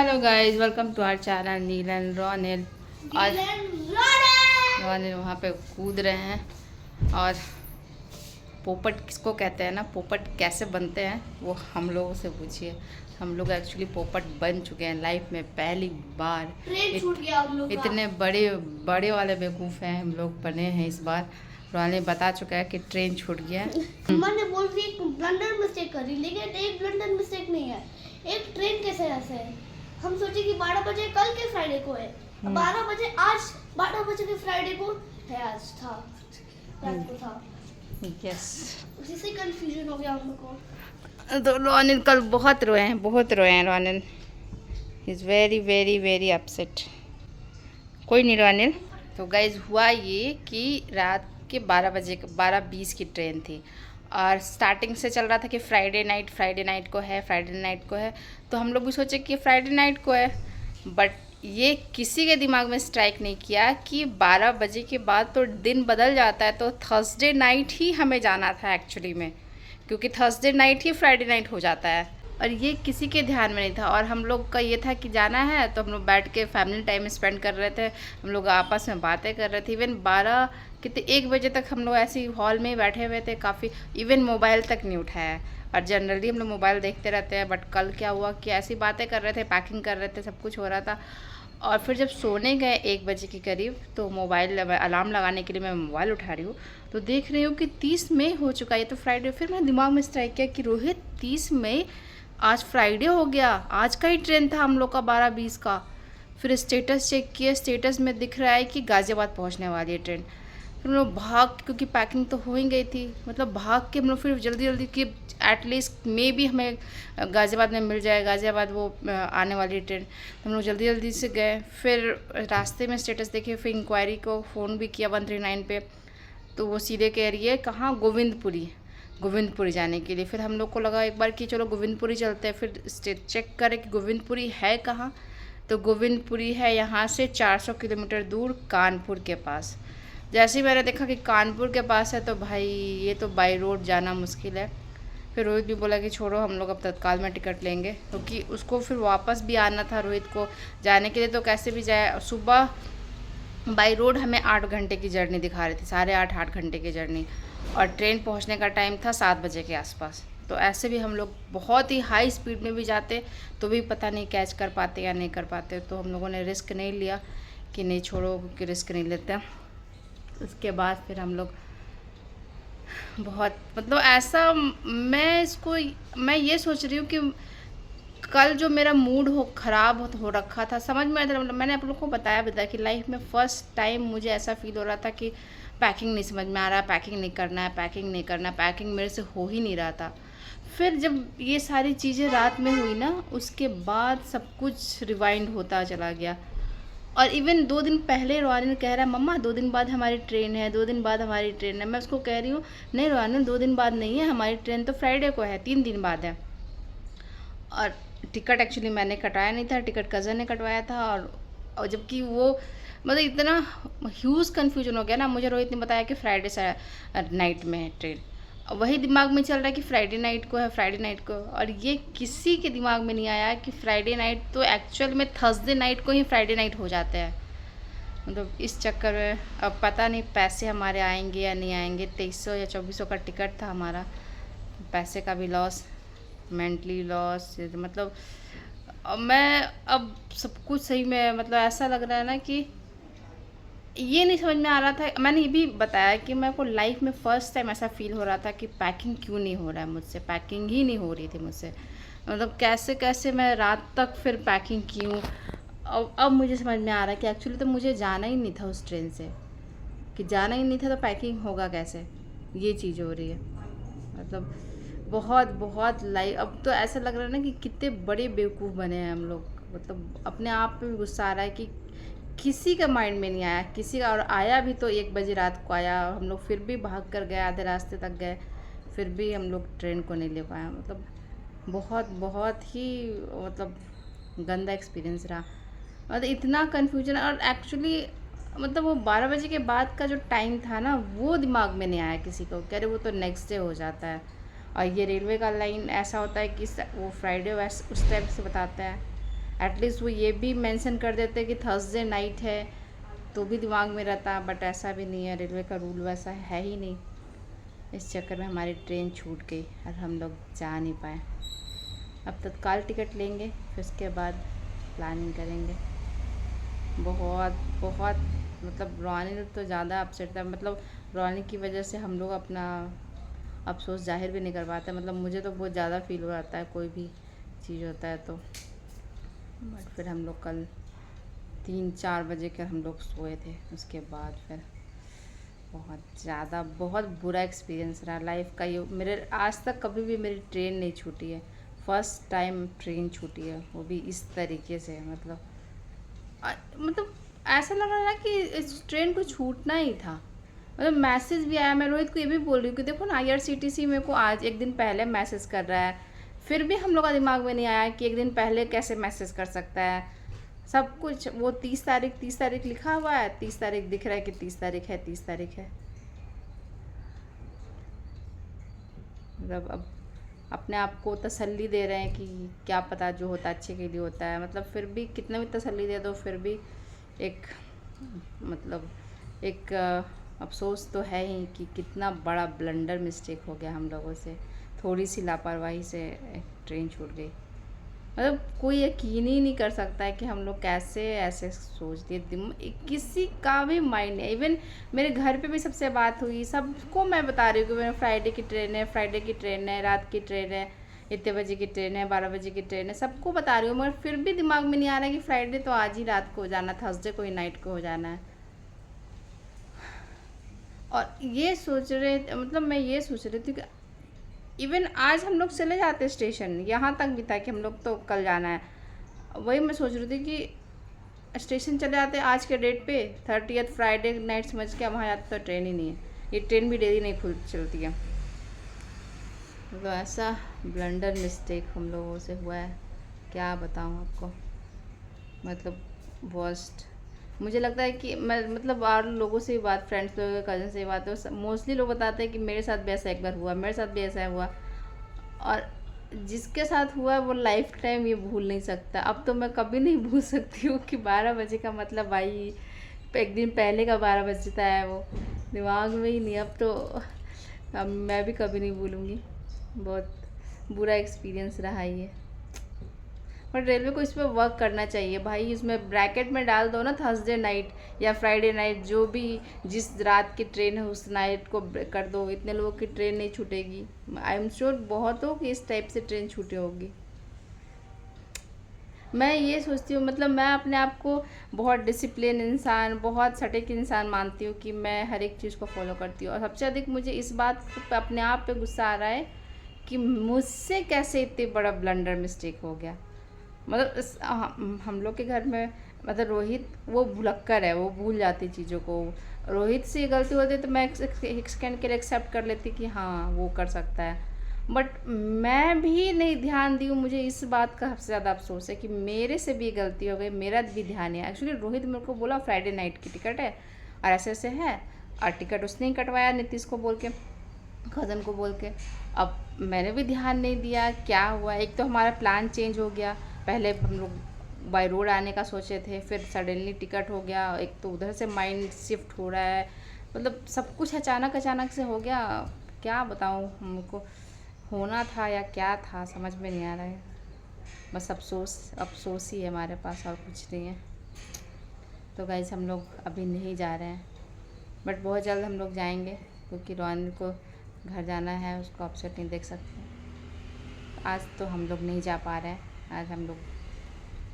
Hello guys, welcome to our channel Neelan Ronil. और रोनिल वहाँ पे कूद रहे हैं। और पोपट किसको कहते हैं ना, पोपट कैसे बनते हैं वो हम लोगों से पूछिए। हम लोग एक्चुअली पोपट बन चुके हैं लाइफ में पहली बार। इतने बड़े बड़े वाले बेवकूफ़ हैं हम लोग बने हैं इस बार। रोनिल बता चुका है कि ट्रेन छूट गया है। मैंने बोल रही एक ब्लंडर मिस्टेक करी, लेकिन एक ब्लंडर मिस्टेक नहीं है। एक ट्रेन कैसे ऐसे है? हम सोचे कि 12 बजे कल के फ्राइडे को है, 12 बजे आज 12 बजे के फ्राइडे को है, आज था रात को था। यस, उसी से कंफ्यूजन हो गया हम लोग को। तो रोनिल कल बहुत रोए हैं Ronil. He is very very very upset. कोई नहीं रोनिल। तो गाइज हुआ ये कि रात के 12:20 की ट्रेन थी और स्टार्टिंग से चल रहा था कि फ्राइडे नाइट को है। तो हम लोग भी सोचे कि फ्राइडे नाइट को है, बट ये किसी के दिमाग में स्ट्राइक नहीं किया कि 12 बजे के बाद तो दिन बदल जाता है, तो थर्सडे नाइट ही हमें जाना था एक्चुअली में, क्योंकि थर्सडे नाइट ही फ्राइडे नाइट हो जाता है। और ये किसी के ध्यान में नहीं था। और हम लोग का ये था कि जाना है, तो हम लोग बैठ के फैमिली टाइम स्पेंड कर रहे थे, हम लोग आपस में बातें कर रहे थे। इवन 1 बजे तक हम लोग ऐसे ही हॉल में ही बैठे हुए थे काफ़ी। इवन मोबाइल तक नहीं उठाया। और जनरली हम लोग मोबाइल देखते रहते हैं, बट कल क्या हुआ कि ऐसी बातें कर रहे थे, पैकिंग कर रहे थे, सब कुछ हो रहा था। और फिर जब सोने गए 1 बजे के करीब, तो मोबाइल अलार्म लगाने के लिए मैं मोबाइल उठा रही हूँ, तो देख रही हूँ कि 30 मई हो चुका है, ये तो फ्राइडे। फिर मेरे दिमाग में स्ट्राइक किया कि रोहित 30 मई, आज फ्राइडे हो गया, आज का ही ट्रेन था हम लोग का 12:20 का। फिर स्टेटस चेक किया, स्टेटस में दिख रहा है कि गाज़ियाबाद पहुंचने वाली है ट्रेन। फिर हम लोग क्योंकि पैकिंग तो हो ही गई थी, मतलब भाग के हम लोग फिर जल्दी जल्दी कि एटलीस्ट मे भी हमें गाज़ियाबाद में मिल जाए, गाज़ियाबाद वो आने वाली ट्रेन। हम लोग जल्दी जल्दी से गए। फिर रास्ते में स्टेटस देखे, फिर इंक्वायरी को फ़ोन भी किया 139 पे, तो वो सीधे कह रही है कहाँ, गोविंदपुरी जाने के लिए। फिर हम लोग को लगा एक बार कि चलो गोविंदपुरी चलते हैं। फिर चेक करें कि गोविंदपुरी है कहाँ, तो गोविंदपुरी है यहाँ से 400 किलोमीटर दूर कानपुर के पास। जैसे ही मैंने देखा कि कानपुर के पास है, तो भाई ये तो बाई रोड जाना मुश्किल है। फिर रोहित भी बोला कि छोड़ो, हम लोग अब तत्काल में टिकट लेंगे, क्योंकि उसको फिर वापस भी आना था रोहित को जाने के लिए, तो कैसे भी जाए। सुबह बाई रोड हमें 8 घंटे की जर्नी दिखा रही थी, 8.5 घंटे की जर्नी, और ट्रेन पहुंचने का टाइम था 7 बजे के आसपास। तो ऐसे भी हम लोग बहुत ही हाई स्पीड में भी जाते तो भी पता नहीं कैच कर पाते या नहीं कर पाते। तो हम लोगों ने रिस्क नहीं लिया कि नहीं छोड़ो, क्योंकि रिस्क नहीं लेते। उसके बाद फिर हम लोग बहुत, मतलब ऐसा, मैं ये सोच रही हूँ कि कल जो मेरा मूड ख़राब हो रखा था, समझ में आता, मतलब मैंने आप लोग को बताया कि लाइफ में फ़र्स्ट टाइम मुझे ऐसा फील हो रहा था कि पैकिंग नहीं समझ में आ रहा, पैकिंग नहीं करना है, पैकिंग मेरे से हो ही नहीं रहा था। फिर जब ये सारी चीज़ें रात में हुई ना, उसके बाद सब कुछ रिवाइंड होता चला गया। और इवन 2 दिन पहले रोहानिल कह रहा है मम्मा 2 दिन बाद हमारी ट्रेन है, 2 दिन बाद हमारी ट्रेन है। मैं उसको कह रही हूँ नहीं रोहानिल, 2 दिन बाद नहीं है, हमारी ट्रेन तो फ्राइडे को है, 3 दिन बाद है। और टिकट एक्चुअली मैंने कटवाया नहीं था, टिकट कज़न ने कटवाया था। और जबकि वो, मतलब इतना ह्यूज कन्फ्यूजन हो गया ना। मुझे रोहित ने बताया कि फ्राइडे से नाइट में है ट्रेन, वही दिमाग में चल रहा है कि फ्राइडे नाइट को। और ये किसी के दिमाग में नहीं आया कि फ्राइडे नाइट तो एक्चुअल में थर्सडे नाइट को ही फ्राइडे नाइट हो जाते हैं। मतलब इस चक्कर में अब पता नहीं पैसे हमारे आएंगे या नहीं आएंगे। 2300 या 2400 का टिकट था हमारा, पैसे का भी लॉस, मेंटली लॉस। मतलब मैं अब सब कुछ सही में, मतलब ऐसा लग रहा है ना कि ये नहीं समझ में आ रहा था। मैंने ये भी बताया कि मेरे को लाइफ में फ़र्स्ट टाइम ऐसा फील हो रहा था कि पैकिंग क्यों नहीं हो रहा है मुझसे, पैकिंग ही नहीं हो रही थी मुझसे। मतलब कैसे कैसे मैं रात तक फिर पैकिंग की हूँ। अब मुझे समझ में आ रहा है कि एक्चुअली तो मुझे जाना ही नहीं था उस ट्रेन से, कि जाना ही नहीं था, तो पैकिंग होगा कैसे, ये चीज़ हो रही है। मतलब बहुत बहुत लाइफ, अब तो ऐसा लग रहा है ना कि कितने बड़े बेवकूफ़ बने हैं हम लोग। मतलब अपने आप पे भी गुस्सा आ रहा है कि किसी का माइंड में नहीं आया, किसी का। और आया भी तो 1 बजे रात को आया, हम लोग फिर भी भाग कर गए, आधे रास्ते तक गए, फिर भी हम लोग ट्रेन को नहीं ले पाया। मतलब बहुत बहुत ही, मतलब गंदा एक्सपीरियंस रहा। मतलब इतना कन्फ्यूजन। और एक्चुअली मतलब वो 12 बजे के बाद का जो टाइम था ना, वो दिमाग में नहीं आया किसी को, कह रहे वो तो नेक्स्ट डे हो जाता है। और ये रेलवे का लाइन ऐसा होता है कि वो फ्राइडे उस टाइप से बताता है, एटलीस्ट वो ये भी मेंशन कर देते कि थर्सडे नाइट है तो भी दिमाग में रहता, बट ऐसा भी नहीं है, रेलवे का रूल वैसा है ही नहीं। इस चक्कर में हमारी ट्रेन छूट गई और हम लोग जा नहीं पाए। अब तत्काल टिकट लेंगे, फिर उसके बाद प्लानिंग करेंगे। बहुत बहुत मतलब रोने तो ज़्यादा अपसेट था, मतलब रोने की वजह से हम लोग अपना अफसोस जाहिर भी नहीं कर पाते। मतलब मुझे तो बहुत ज़्यादा फील हो जाता है कोई भी चीज़ होता है तो। बट फिर हम लोग कल 3-4 बजे के हम लोग सोए थे। उसके बाद फिर बहुत बुरा एक्सपीरियंस रहा लाइफ का ये। मेरे आज तक कभी भी मेरी ट्रेन नहीं छूटी है, फर्स्ट टाइम ट्रेन छूटी है, वो भी इस तरीके से। मतलब ऐसा लग रहा है कि इस ट्रेन को छूटना ही था। मतलब मैसेज भी आया, मैं रोहित को ये भी बोल रही हूँ कि देखो ना IRCTC मेरे को आज एक दिन पहले मैसेज कर रहा है, फिर भी हम लोग का दिमाग में नहीं आया कि एक दिन पहले कैसे मैसेज कर सकता है। सब कुछ वो 30 तारीख लिखा हुआ है, 30 तारीख दिख रहा है कि 30 तारीख है, 30 तारीख है। मतलब अब अपने आप को तसल्ली दे रहे हैं कि क्या पता जो होता है अच्छे के लिए होता है। मतलब फिर भी कितना भी तसल्ली दे दो फिर भी एक मतलब एक अफसोस तो है ही कि कितना बड़ा ब्लंडर मिस्टेक हो गया हम लोगों से। थोड़ी सी लापरवाही से ट्रेन छूट गई। मतलब कोई यकीन ही नहीं कर सकता है कि हम लोग कैसे ऐसे सोच दिए। किसी का भी माइंड नहीं। इवन मेरे घर पे भी सबसे बात हुई, सबको मैं बता रही हूँ कि मेरे फ्राइडे की ट्रेन है, रात की ट्रेन है, इतने बजे की ट्रेन है, 12 बजे की ट्रेन है, सबको बता रही हूँ। मगर फिर भी दिमाग में नहीं आ रहा है कि फ्राइडे तो आज ही रात को हो जाना, थर्सडे को ही नाइट को हो जाना है। और ये सोच रहे मतलब मैं ये सोच रही थी कि इवन आज हम लोग चले जाते स्टेशन, यहाँ तक भी था कि हम लोग तो कल जाना है। वही मैं सोच रही थी कि स्टेशन चले जाते आज के डेट पे 30th फ्राइडे नाइट समझ के, वहाँ जाते तो ट्रेन ही नहीं है। ये ट्रेन भी डेली नहीं खुल चलती है। तो ऐसा ब्लंडर मिस्टेक हम लोगों से हुआ है, क्या बताऊँ आपको। मतलब वर्स्ट। मुझे लगता है कि मैं मतलब और लोगों से भी बात, फ्रेंड्स लोग, कज़न से बात हो, मोस्टली लोग बताते हैं कि मेरे साथ भी ऐसा एक बार हुआ, मेरे साथ भी ऐसा हुआ। और जिसके साथ हुआ वो लाइफ टाइम ये भूल नहीं सकता। अब तो मैं कभी नहीं भूल सकती हूँ कि 12 बजे का मतलब भाई एक दिन पहले का 12 बजता है, वो दिमाग में ही नहीं। अब मैं भी कभी नहीं भूलूँगी। बहुत बुरा एक्सपीरियंस रहा ये। बट रेलवे को इस पर वर्क करना चाहिए भाई। इसमें ब्रैकेट में डाल दो ना थर्सडे नाइट या फ्राइडे नाइट, जो भी जिस रात की ट्रेन है उस नाइट को कर दो। इतने लोगों की ट्रेन नहीं छूटेगी। आई एम श्योर बहुतों की इस टाइप से ट्रेन छूटी होगी। मैं ये सोचती हूँ, मतलब मैं अपने आप को बहुत डिसिप्लिन इंसान, बहुत सटीक इंसान मानती हूँ कि मैं हर एक चीज़ को फॉलो करती हूँ। और सबसे अधिक मुझे इस बात पे अपने आप पे गुस्सा आ रहा है कि मुझसे कैसे इतनी बड़ा ब्लंडर मिस्टेक हो गया। मतलब हम लोग के घर में मतलब रोहित वो भुलक्कर है, वो भूल जाती चीज़ों को। रोहित से गलती होती तो मैं एक सेकेंड के लिए एक्सेप्ट कर लेती कि हाँ वो कर सकता है। बट मैं भी नहीं ध्यान दी हूँ। मुझे इस बात का सबसे ज़्यादा अफसोस है कि मेरे से भी गलती हो गई, मेरा भी ध्यान है। एक्चुअली रोहित मेरे को बोला फ्राइडे नाइट की टिकट है और ऐसे ऐसे है, और टिकट उसने ही कटवाया नीतीश को बोल के, कज़न को बोल के। अब मैंने भी ध्यान नहीं दिया क्या हुआ। एक तो हमारा प्लान चेंज हो गया, पहले हम लोग बाय रोड आने का सोचे थे, फिर सडनली टिकट हो गया। एक तो उधर से माइंड शिफ्ट हो रहा है, मतलब सब कुछ अचानक से हो गया। क्या बताऊँ, हमको होना था या क्या था समझ में नहीं आ रहा है। बस अफसोस ही है हमारे पास, और कुछ नहीं है। तो गाइस हम लोग अभी नहीं जा रहे हैं, बट बहुत जल्द हम लोग जाएंगे, क्योंकि रोहन को घर जाना है, उसको अपसेट नहीं देख सकते। आज तो हम लोग नहीं जा पा रहे हैं। आज हम लोग,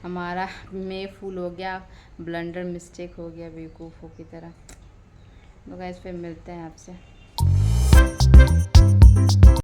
हमारा मे फूल हो गया, ब्लंडर मिस्टेक हो गया बेवकूफ़ों की तरह। तो गाइस फिर मिलते हैं आपसे।